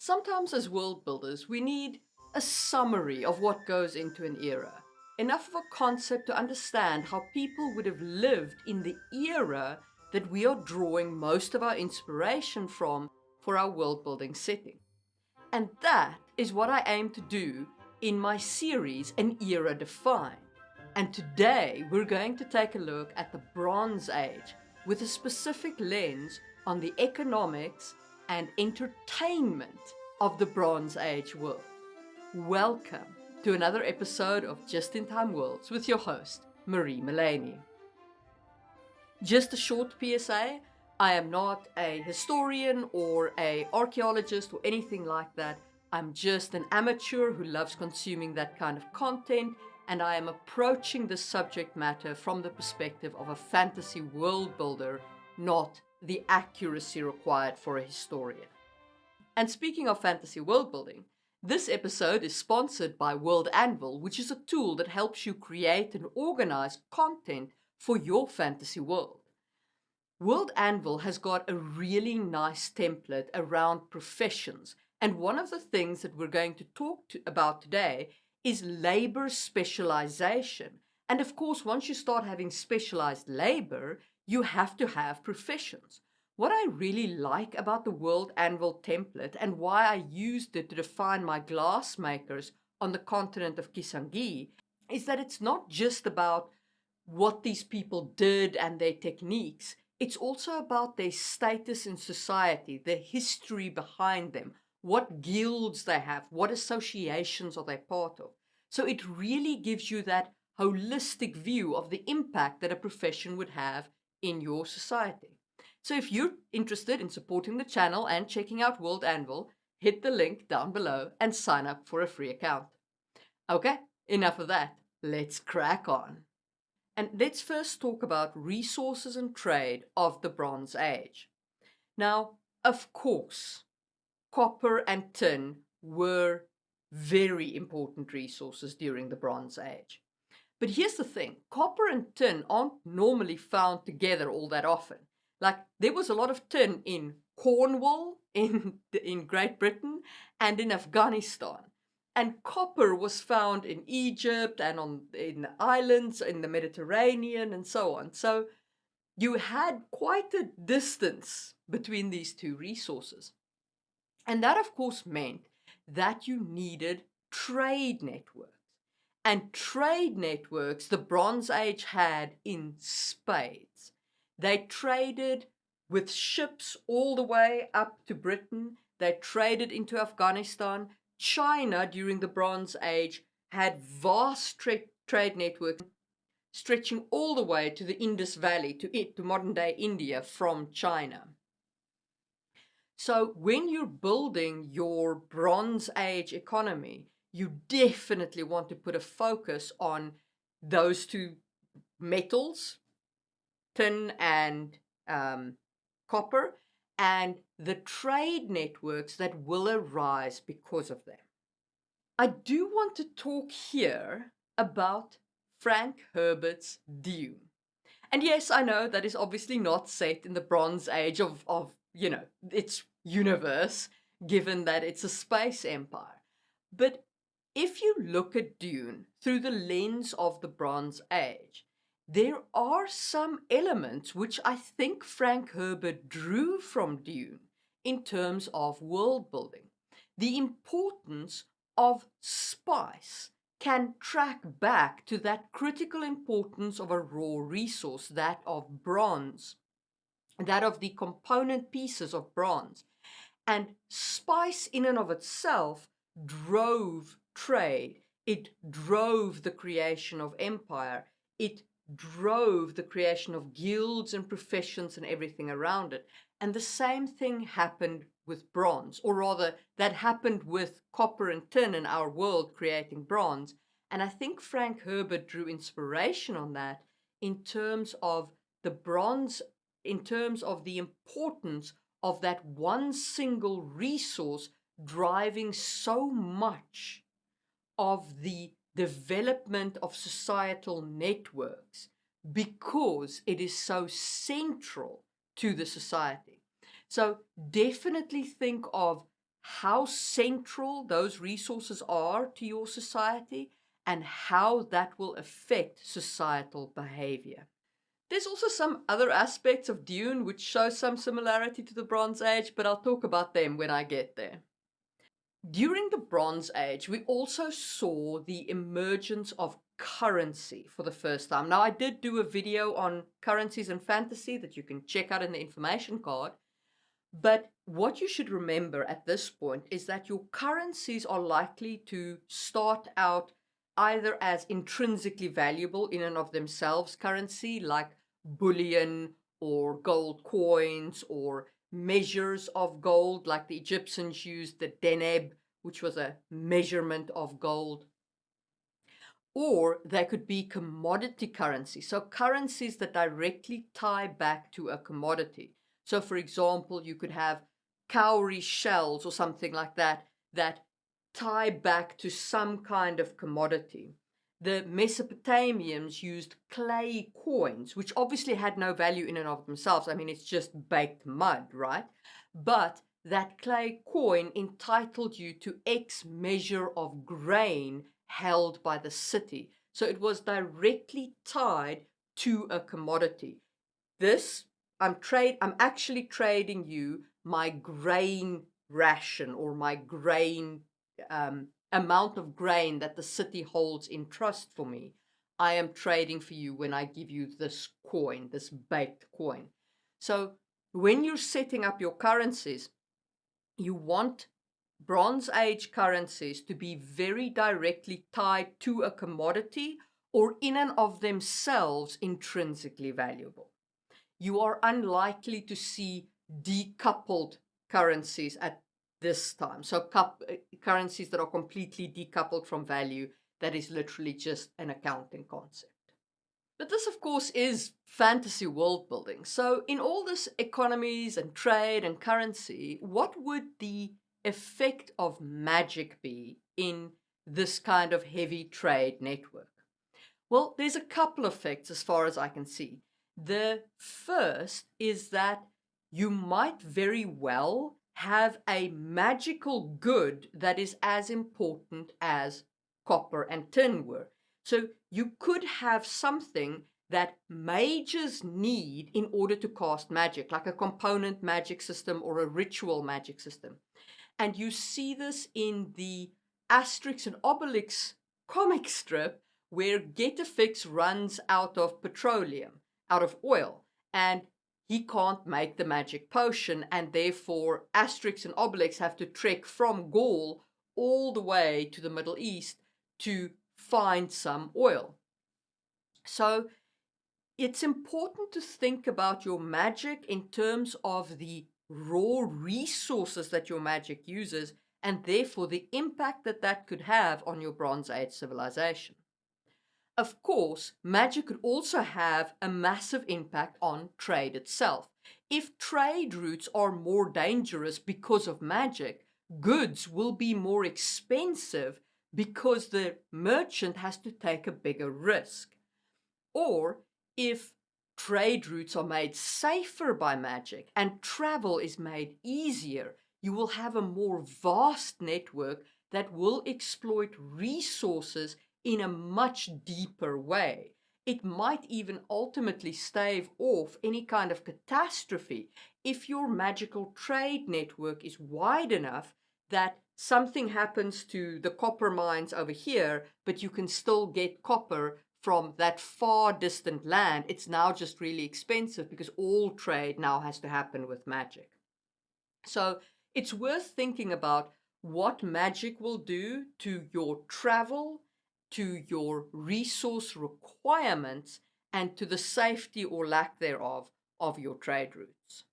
Sometimes, as world builders, we need a summary of what goes into an era. Enough of a concept to understand how people would have lived in the era that we are drawing most of our inspiration from for our world building setting. And that is what I aim to do in my series, An Era Defined. And today we're going to take a look at the Bronze Age with a specific lens on the economics and entertainment of the Bronze Age world. Welcome to another episode of Just in Time Worlds with your host, Marie Mullaney. Just a short PSA, I am not a historian or an archaeologist or anything like that. I'm just an amateur who loves consuming that kind of content, and I am approaching the subject matter from the perspective of a fantasy world builder, not the accuracy required for a historian. And speaking of fantasy world building, this episode is sponsored by World Anvil, which is a tool that helps you create and organize content for your fantasy world. World Anvil has got a really nice template around professions, and one of the things that we're going to talk about today is labor specialization. And of course, once you start having specialized labor, you have to have professions. What I really like about the World Anvil template and why I used it to define my glass makers on the continent of Kisangi is that it's not just about what these people did and their techniques. It's also about their status in society, the history behind them, what guilds they have, what associations are they part of. So it really gives you that holistic view of the impact that a profession would have in your society. So if you're interested in supporting the channel and checking out World Anvil, hit the link down below and sign up for a free account. Okay, enough of that. Let's crack on. And let's first talk about resources and trade of the Bronze Age. Now, of course, copper and tin were very important resources during the Bronze Age. But here's the thing, copper and tin aren't normally found together all that often. Like, there was a lot of tin in Cornwall, in Great Britain, and in Afghanistan. And copper was found in Egypt and in the islands, in the Mediterranean, and so on. So you had quite a distance between these two resources. And that, of course, meant that you needed trade networks. And trade networks the Bronze Age had in spades. They traded with ships all the way up to Britain. They traded into Afghanistan. China during the Bronze Age had vast trade networks stretching all the way to the Indus Valley, to modern-day India from China. So when you're building your Bronze Age economy, you definitely want to put a focus on those two metals, tin and copper, and the trade networks that will arise because of them. I do want to talk here about Frank Herbert's Dune. And yes, I know that is obviously not set in the Bronze Age of its universe, given that it's a space empire. But if you look at Dune through the lens of the Bronze Age, there are some elements which I think Frank Herbert drew from Dune in terms of world building. The importance of spice can track back to that critical importance of a raw resource, that of bronze, that of the component pieces of bronze. And spice in and of itself drove trade. It drove the creation of empire. It drove the creation of guilds and professions and everything around it. And the same thing happened with bronze, or rather, that happened with copper and tin in our world creating bronze. And I think Frank Herbert drew inspiration on that in terms of the bronze, in terms of the importance of that one single resource driving so much of the development of societal networks because it is so central to the society. So definitely think of how central those resources are to your society, and how that will affect societal behavior. There's also some other aspects of Dune which show some similarity to the Bronze Age, but I'll talk about them when I get there. During the Bronze Age, we also saw the emergence of currency for the first time. Now, I did do a video on currencies and fantasy that you can check out in the information card, but what you should remember at this point is that your currencies are likely to start out either as intrinsically valuable in and of themselves currency, like bullion or gold coins, or measures of gold, like the Egyptians used the deneb, which was a measurement of gold. Or they could be commodity currency, so currencies that directly tie back to a commodity. So, for example, you could have cowrie shells or something like that that tie back to some kind of commodity. The Mesopotamians used clay coins, which obviously had no value in and of themselves. I mean, it's just baked mud, right? But that clay coin entitled you to X measure of grain held by the city. So it was directly tied to a commodity. This, I'm actually trading you my grain ration, or my grain amount of grain that the city holds in trust for me. I am trading for you when I give you this coin, this baked coin. So when you're setting up your currencies, you want Bronze Age currencies to be very directly tied to a commodity, or in and of themselves intrinsically valuable. You are unlikely to see decoupled currencies at this time. So currencies that are completely decoupled from value, that is literally just an accounting concept. But this, of course, is fantasy world building. So in all this economies and trade and currency, what would the effect of magic be in this kind of heavy trade network? Well, there's a couple of effects as far as I can see. The first is that you might very well have a magical good that is as important as copper and tin were. So you could have something that mages need in order to cast magic, like a component magic system or a ritual magic system. And you see this in the Asterix and Obelix comic strip, where Getafix runs out of petroleum, out of oil, and he can't make the magic potion, and therefore Asterix and Obelix have to trek from Gaul all the way to the Middle East to find some oil. So it's important to think about your magic in terms of the raw resources that your magic uses, and therefore the impact that that could have on your Bronze Age civilization. Of course, magic could also have a massive impact on trade itself. If trade routes are more dangerous because of magic, goods will be more expensive because the merchant has to take a bigger risk. Or if trade routes are made safer by magic and travel is made easier, you will have a more vast network that will exploit resources in a much deeper way. It might even ultimately stave off any kind of catastrophe if your magical trade network is wide enough that something happens to the copper mines over here, but you can still get copper from that far distant land. It's now just really expensive because all trade now has to happen with magic. So it's worth thinking about what magic will do to your travel, to your resource requirements, and to the safety or lack thereof of your trade routes.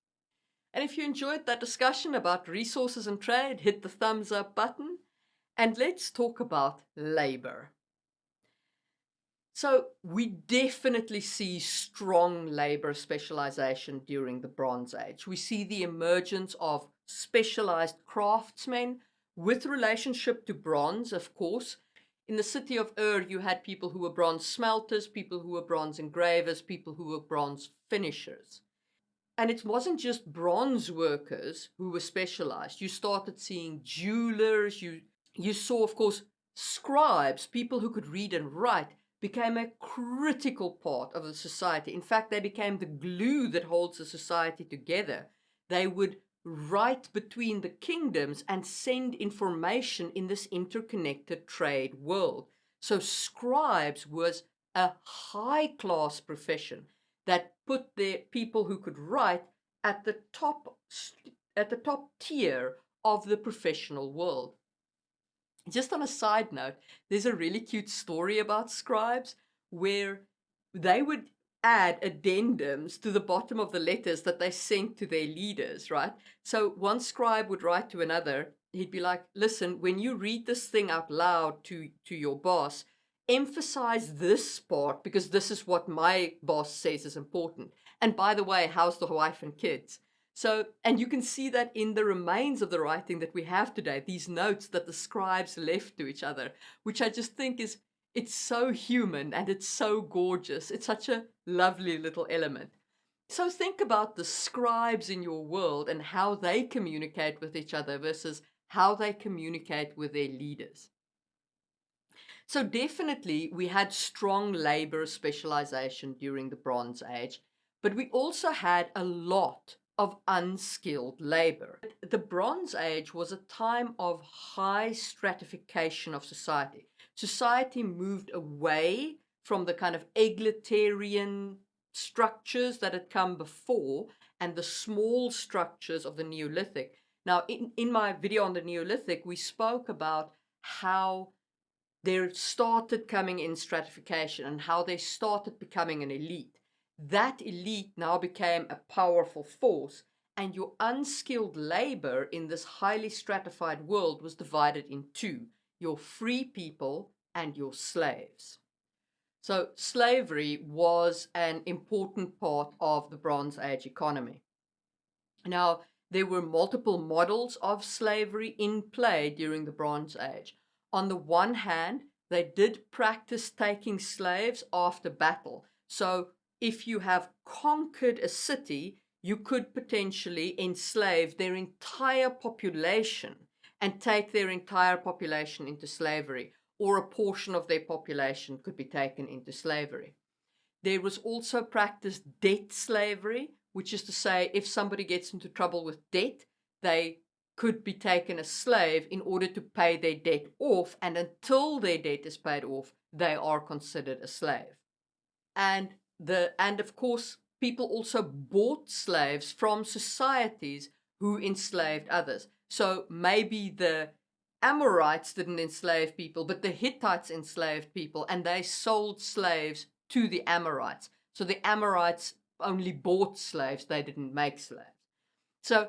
And if you enjoyed that discussion about resources and trade, hit the thumbs up button, and let's talk about labor. So we definitely see strong labor specialization during the Bronze Age. We see the emergence of specialized craftsmen with relationship to bronze, of course. In the city of Ur, you had people who were bronze smelters, people who were bronze engravers, people who were bronze finishers. And it wasn't just bronze workers who were specialized. You started seeing jewelers. You saw, of course, scribes, people who could read and write, became a critical part of the society. In fact, they became the glue that holds the society together. They would write between the kingdoms and send information in this interconnected trade world. So scribes was a high-class profession that put the people who could write at the top tier of the professional world. Just on a side note, there's a really cute story about scribes where they would add addendums to the bottom of the letters that they sent to their leaders, right? So one scribe would write to another, he'd be like, listen, when you read this thing out loud to your boss, emphasize this part because this is what my boss says is important. And by the way, how's the wife and kids? So, and you can see that in the remains of the writing that we have today, these notes that the scribes left to each other, which I just think it's so human and it's so gorgeous. It's such a lovely little element. So think about the scribes in your world and how they communicate with each other versus how they communicate with their leaders. So definitely we had strong labor specialization during the Bronze Age, but we also had a lot of unskilled labor. The Bronze Age was a time of high stratification of society. Society moved away from the kind of egalitarian structures that had come before and the small structures of the Neolithic. Now, in my video on the Neolithic, we spoke about how there started coming in stratification and how they started becoming an elite. That elite now became a powerful force, and your unskilled labor in this highly stratified world was divided in two: your free people and your slaves. So slavery was an important part of the Bronze Age economy. Now, there were multiple models of slavery in play during the Bronze Age. On the one hand, they did practice taking slaves after battle. So if you have conquered a city, you could potentially enslave their entire population and take their entire population into slavery, or a portion of their population could be taken into slavery. There was also practiced debt slavery, which is to say, if somebody gets into trouble with debt, they could be taken as slave in order to pay their debt off, and until their debt is paid off, they are considered a slave. And of course, people also bought slaves from societies who enslaved others. So maybe the Amorites didn't enslave people, but the Hittites enslaved people, and they sold slaves to the Amorites. So the Amorites only bought slaves, they didn't make slaves. So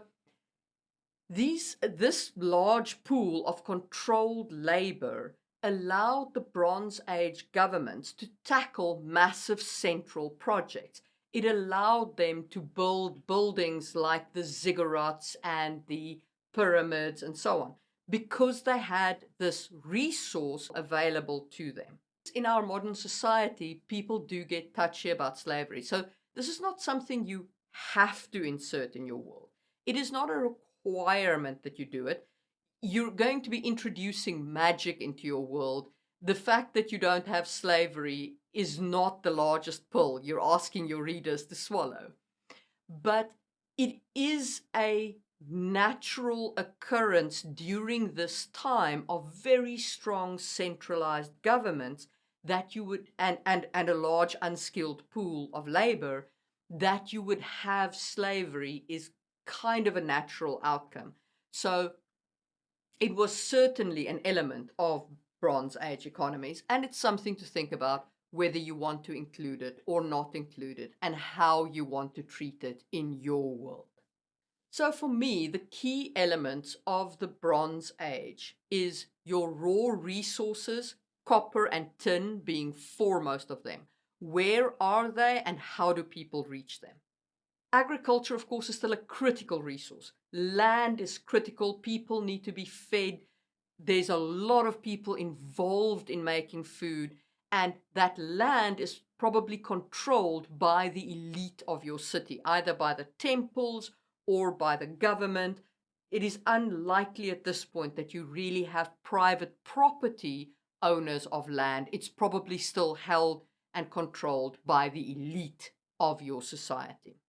this large pool of controlled labor allowed the Bronze Age governments to tackle massive central projects. It allowed them to build buildings like the ziggurats and the pyramids and so on, because they had this resource available to them. In our modern society, people do get touchy about slavery. So this is not something you have to insert in your world. It is not a requirement that you do it. You're going to be introducing magic into your world. The fact that you don't have slavery is not the largest pill you're asking your readers to swallow. But it is a natural occurrence during this time of very strong centralized governments that you would, and a large unskilled pool of labor, that you would have slavery is kind of a natural outcome. So it was certainly an element of Bronze Age economies, and it's something to think about whether you want to include it or not include it, and how you want to treat it in your world. So for me, the key elements of the Bronze Age is your raw resources, copper and tin being foremost of them. Where are they and how do people reach them? Agriculture, of course, is still a critical resource. Land is critical. People need to be fed. There's a lot of people involved in making food, and that land is probably controlled by the elite of your city, either by the temples or by the government. It is unlikely at this point that you really have private property owners of land. It's probably still held and controlled by the elite of your society.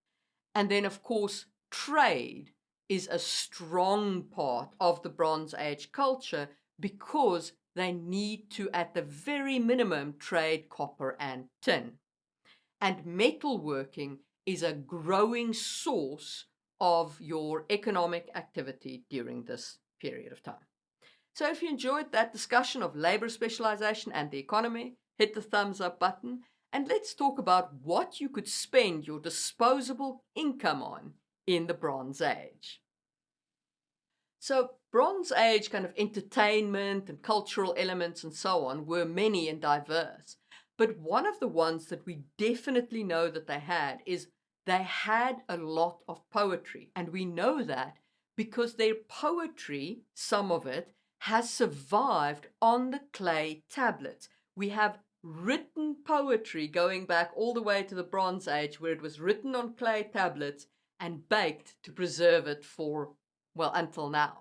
And then, of course, trade is a strong part of the Bronze Age culture because they need to, at the very minimum, trade copper and tin. And metalworking is a growing source of your economic activity during this period of time. So if you enjoyed that discussion of labor specialization and the economy, hit the thumbs up button, and let's talk about what you could spend your disposable income on in the Bronze Age. So Bronze Age kind of entertainment and cultural elements and so on were many and diverse. But one of the ones that we definitely know that they had is they had a lot of poetry. And we know that because their poetry, some of it, has survived on the clay tablets. We have written poetry going back all the way to the Bronze Age, where it was written on clay tablets and baked to preserve it for, well, until now.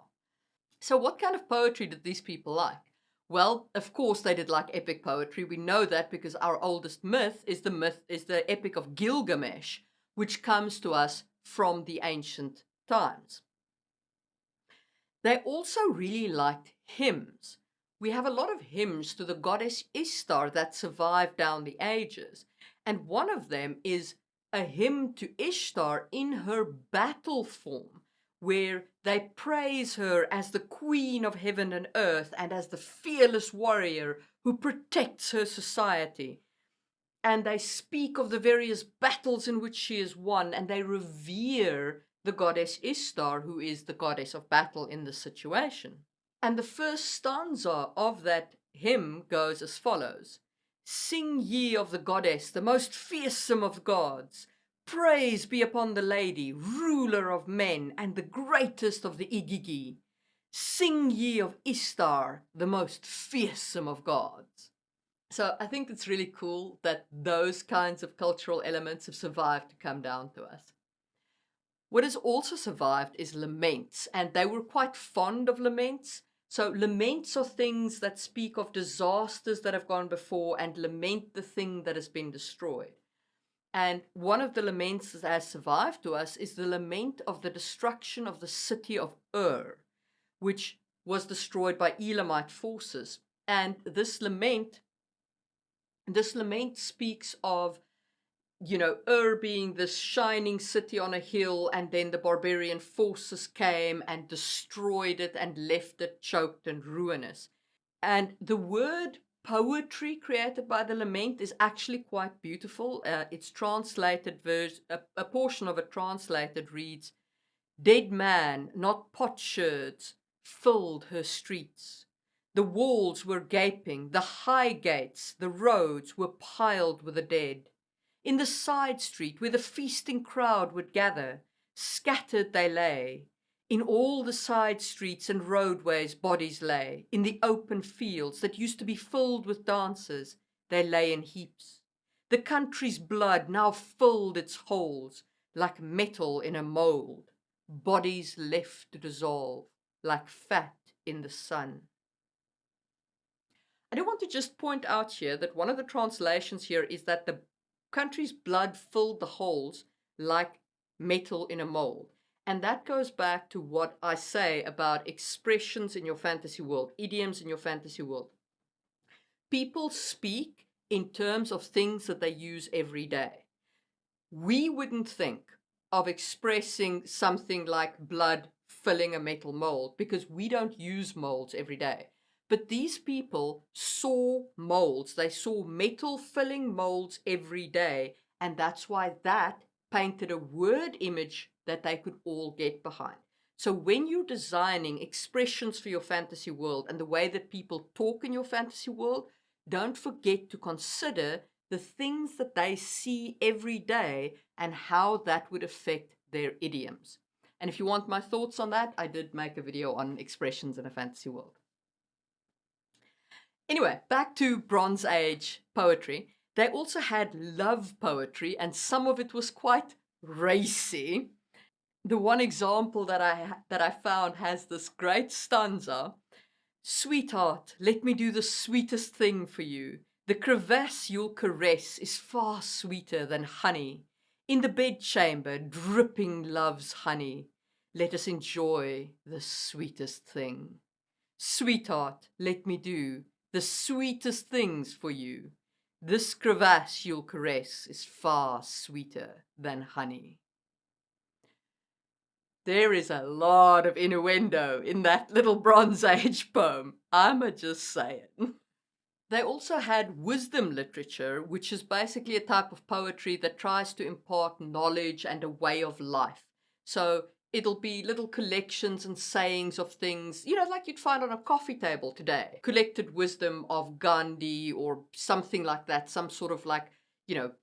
So what kind of poetry did these people like? Well, of course they did like epic poetry. We know that because our oldest myth is the Epic of Gilgamesh, which comes to us from the ancient times. They also really liked hymns. We have a lot of hymns to the goddess Ishtar that survived down the ages. And one of them is a hymn to Ishtar in her battle form, where they praise her as the queen of heaven and earth and as the fearless warrior who protects her society. And they speak of the various battles in which she has won, and they revere the goddess Ishtar, who is the goddess of battle in this situation. And the first stanza of that hymn goes as follows: "Sing ye of the goddess, the most fearsome of gods. Praise be upon the lady, ruler of men, and the greatest of the Igigi. Sing ye of Ishtar, the most fearsome of gods." So I think it's really cool that those kinds of cultural elements have survived to come down to us. What has also survived is laments, and they were quite fond of laments. So laments are things that speak of disasters that have gone before and lament the thing that has been destroyed. And one of the laments that has survived to us is the lament of the destruction of the city of Ur, which was destroyed by Elamite forces. And this lament speaks of, Ur being this shining city on a hill, and then the barbarian forces came and destroyed it and left it choked and ruinous. And the word poetry created by the lament is actually quite beautiful. It's translated, a portion of it translated reads, "Dead man, not potsherds, filled her streets. The walls were gaping, the high gates, the roads were piled with the dead. In the side street where the feasting crowd would gather, scattered they lay. In all the side streets and roadways bodies lay. In the open fields that used to be filled with dancers, they lay in heaps. The country's blood now filled its holes like metal in a mold. Bodies left to dissolve like fat in the sun." I do want to just point out here that one of the translations here is that the country's blood filled the holes like metal in a mold. And that goes back to what I say about expressions in your fantasy world, idioms in your fantasy world. People speak in terms of things that they use every day. We wouldn't think of expressing something like blood filling a metal mold because we don't use molds every day. But these people saw molds. They saw metal filling molds every day. And that's why that painted a word image that they could all get behind. So when you're designing expressions for your fantasy world and the way that people talk in your fantasy world, don't forget to consider the things that they see every day and how that would affect their idioms. And if you want my thoughts on that, I did make a video on expressions in a fantasy world. Anyway, back to Bronze Age poetry. They also had love poetry, and some of it was quite racy. The one example that I found has this great stanza. Sweetheart, let me do the sweetest thing for you. The crevasse you'll caress is far sweeter than honey. In the bedchamber, dripping love's honey. Let us enjoy the sweetest thing. Sweetheart, let me do the sweetest things for you. This crevasse you'll caress is far sweeter than honey. There is a lot of innuendo in that little Bronze Age poem. I'ma just say it. They also had wisdom literature, which is basically a type of poetry that tries to impart knowledge and a way of life. So it'll be little collections and sayings of things, like you'd find on a coffee table today. Collected wisdom of Gandhi or something like that, some sort of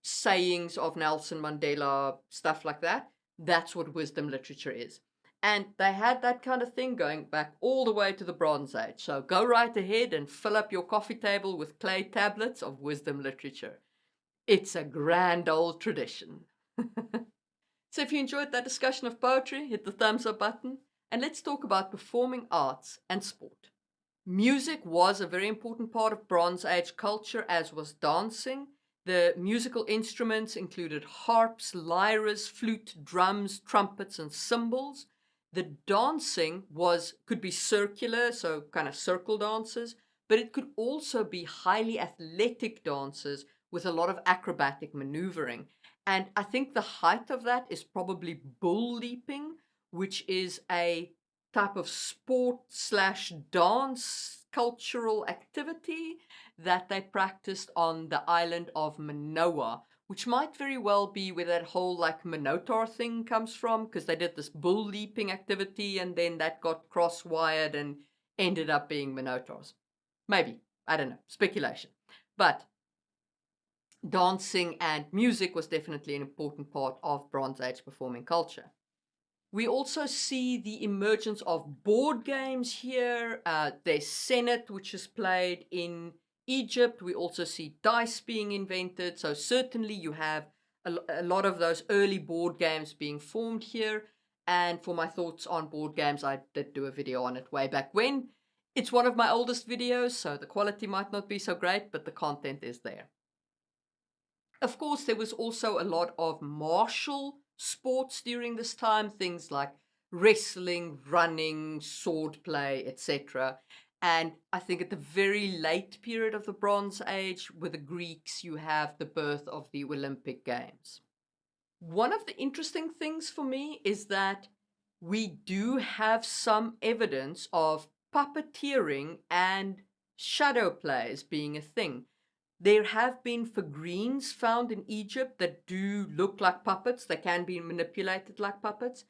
sayings of Nelson Mandela, stuff like that. That's what wisdom literature is. And they had that kind of thing going back all the way to the Bronze Age. So go right ahead and fill up your coffee table with clay tablets of wisdom literature. It's a grand old tradition. So if you enjoyed that discussion of poetry, hit the thumbs up button, and let's talk about performing arts and sport. Music was a very important part of Bronze Age culture, as was dancing. The musical instruments included harps, lyres, flute, drums, trumpets, and cymbals. The dancing could be circular, so kind of circle dances, but it could also be highly athletic dances with a lot of acrobatic maneuvering. And I think the height of that is probably bull leaping, which is a type of sport slash dance cultural activity that they practiced on the island of Manoa, which might very well be where that whole Minotaur thing comes from, because they did this bull leaping activity and then that got cross-wired and ended up being Minotaurs. Maybe. I don't know. Speculation. But dancing and music was definitely an important part of Bronze Age performing culture. We also see the emergence of board games here. There's Senet, which is played in Egypt. We also see dice being invented. So certainly you have a lot of those early board games being formed here. And for my thoughts on board games, I did do a video on it way back when. It's one of my oldest videos, so the quality might not be so great, but the content is there. Of course, there was also a lot of martial sports during this time, things like wrestling, running, swordplay, etc. And I think at the very late period of the Bronze Age, with the Greeks, you have the birth of the Olympic Games. One of the interesting things for me is that we do have some evidence of puppeteering and shadow plays being a thing. There have been figurines found in Egypt that do look like puppets. They can be manipulated like puppets.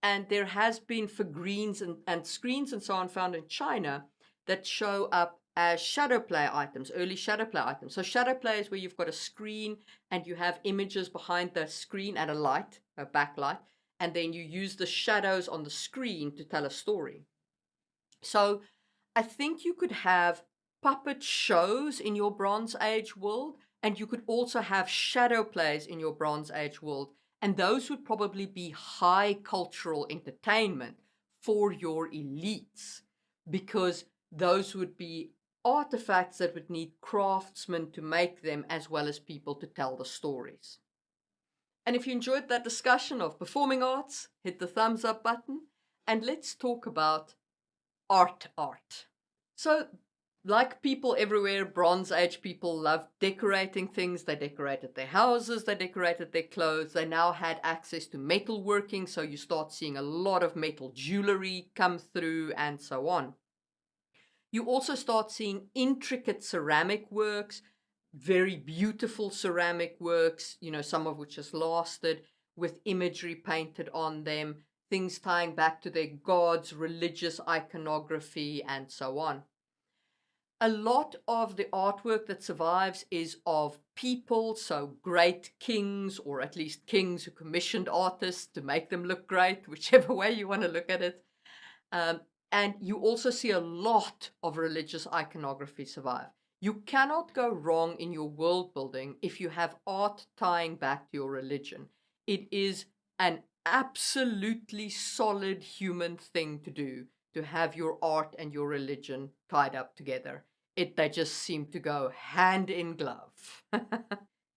And there has been figurines and screens and so on found in China that show up as shadow play items, early shadow play items. So shadow play is where you've got a screen and you have images behind the screen and a light, a backlight, and then you use the shadows on the screen to tell a story. So I think you could have puppet shows in your Bronze Age world, and you could also have shadow plays in your Bronze Age world, and those would probably be high cultural entertainment for your elites, because those would be artifacts that would need craftsmen to make them, as well as people to tell the stories. And if you enjoyed that discussion of performing arts, hit the thumbs up button, and let's talk about art. So, like people everywhere, Bronze Age people loved decorating things. They decorated their houses, they decorated their clothes. They now had access to metalworking, so you start seeing a lot of metal jewelry come through and so on. You also start seeing intricate ceramic works, very beautiful ceramic works, some of which has lasted, with imagery painted on them, things tying back to their gods, religious iconography, and so on. A lot of the artwork that survives is of people, so great kings, or at least kings who commissioned artists to make them look great, whichever way you want to look at it. And you also see a lot of religious iconography survive. You cannot go wrong in your world building if you have art tying back to your religion. It is an absolutely solid human thing to do, to have your art and your religion tied up together. They just seem to go hand in glove.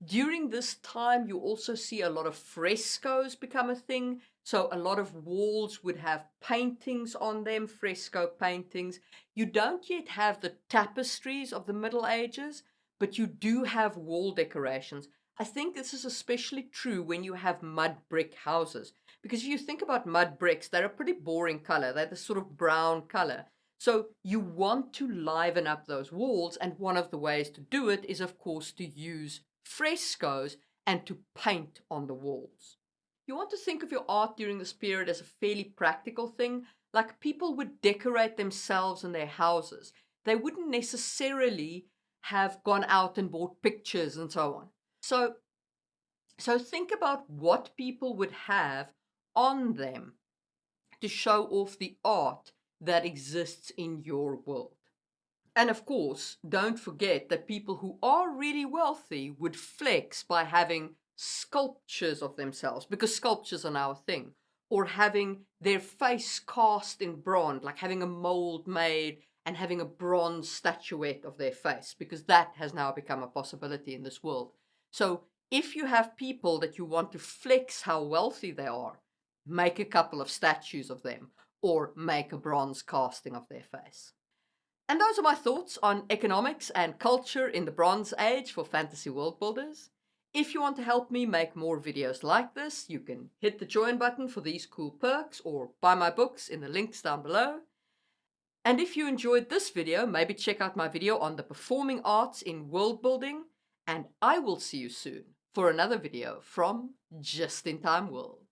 During this time, you also see a lot of frescoes become a thing. So a lot of walls would have paintings on them, fresco paintings. You don't yet have the tapestries of the Middle Ages, but you do have wall decorations. I think this is especially true when you have mud brick houses. Because if you think about mud bricks, they're a pretty boring color. They're the sort of brown color. So you want to liven up those walls, and one of the ways to do it is, of course, to use frescoes and to paint on the walls. You want to think of your art during this period as a fairly practical thing, like people would decorate themselves and their houses. They wouldn't necessarily have gone out and bought pictures and so on. So think about what people would have on them to show off the art that exists in your world. And of course, don't forget that people who are really wealthy would flex by having sculptures of themselves, because sculptures are now a thing, or having their face cast in bronze, like having a mold made and having a bronze statuette of their face, because that has now become a possibility in this world. So if you have people that you want to flex how wealthy they are, make a couple of statues of them, or make a bronze casting of their face. And those are my thoughts on economics and culture in the Bronze Age for fantasy world builders. If you want to help me make more videos like this, you can hit the join button for these cool perks or buy my books in the links down below. And if you enjoyed this video, maybe check out my video on the performing arts in world building, and I will see you soon for another video from Just in Time World.